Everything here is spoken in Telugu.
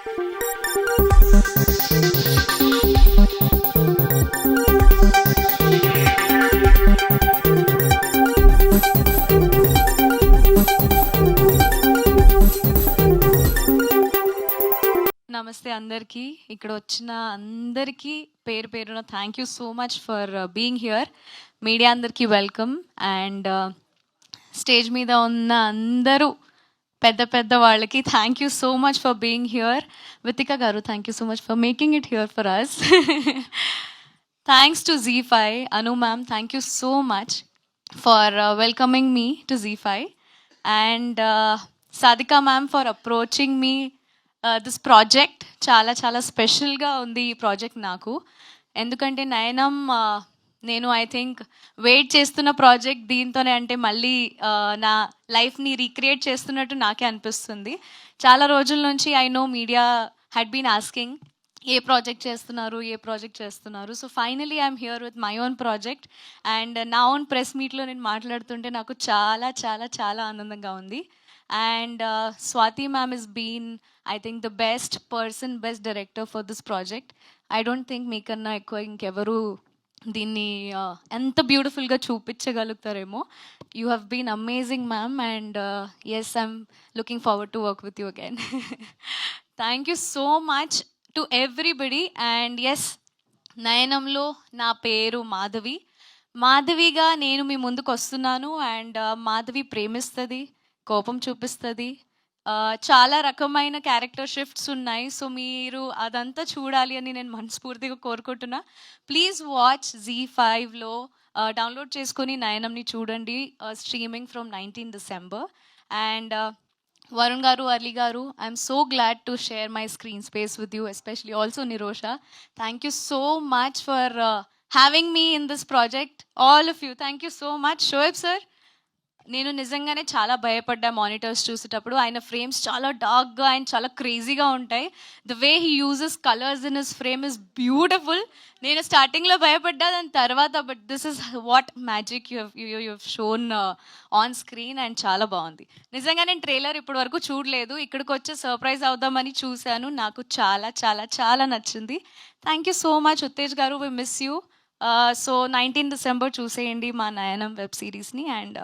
నమస్తే అందరికీ. ఇక్కడ వచ్చిన అందరికీ పేరు పేరున thank you so much for being here. Media అందరికీ వెల్కమ్. అండ్ స్టేజ్ మీద ఉన్న అందరూ పెద్ద పెద్ద వాళ్ళకి thank you so much for being here. Vithika garu, thank you so much for making it here for us. Thanks to ZEE5. Anu ma'am, thank you so much for welcoming me to ZEE5. And Sadhika ma'am for approaching me this project. చాలా చాలా స్పెషల్గా ఉంది ఈ ప్రాజెక్ట్ నాకు. ఎందుకంటే నయనం నేను ఐ థింక్ వెయిట్ చేస్తున్న ప్రాజెక్ట్ దీంతోనే. అంటే మళ్ళీ నా లైఫ్ని రీక్రియేట్ చేస్తున్నట్టు నాకే అనిపిస్తుంది. చాలా రోజుల నుంచి I know media had been asking ఏ ప్రాజెక్ట్ చేస్తున్నారు. So finally I'm here with my own project. And నా ఓన్ ప్రెస్ మీట్లో నేను మాట్లాడుతుంటే నాకు చాలా చాలా చాలా ఆనందంగా ఉంది. And Swati ma'am has been, I think, the best director for this project. I don't think meekanna ekku inkevaru దీన్ని ఎంత బ్యూటిఫుల్గా చూపించగలుగుతారేమో. You have been amazing ma'am. And yes, I'm looking forward to work with you again. Thank you so much to everybody. And yes, నయనంలో నా పేరు మాధవి. మాధవిగా నేను మీ ముందుకు వస్తున్నాను. అండ్ మాధవి ప్రేమిస్తుంది, కోపం చూపిస్తుంది, చాలా రకమైన క్యారెక్టర్ షిఫ్ట్స్ ఉన్నాయి. సో మీరు అదంతా చూడాలి అని నేను మనస్ఫూర్తిగా కోరుకుంటున్నా. ప్లీజ్ వాచ్ ZEE5లో డౌన్లోడ్ చేసుకొని నయనంని చూడండి. Streaming from 19 December. And Varun గారు, అర్లీ గారు, I'm so glad to share my screen space with you, especially also Nirosha. Thank you so much for having me in this project, all of you. Thank you so much. Shoaib sir, నేను నిజంగానే చాలా భయపడ్డా మానిటర్స్ చూసేటప్పుడు. ఆయన ఫ్రేమ్స్ చాలా డార్క్గా అండ్ చాలా క్రేజీగా ఉంటాయి. The way he uses colours in his frame is beautiful. నేను స్టార్టింగ్లో భయపడ్డా, దాని తర్వాత but this is what magic you have shown on screen. And చాలా బాగుంది. నిజంగా నేను ట్రైలర్ ఇప్పటి వరకు చూడలేదు. ఇక్కడికి వచ్చి సర్ప్రైజ్ అవుదామని చూశాను. నాకు చాలా చాలా చాలా నచ్చింది. Thank you so much Uttej garu, we miss you. So 19 December చూసేయండి మా నయనం వెబ్ సిరీస్ని. అండ్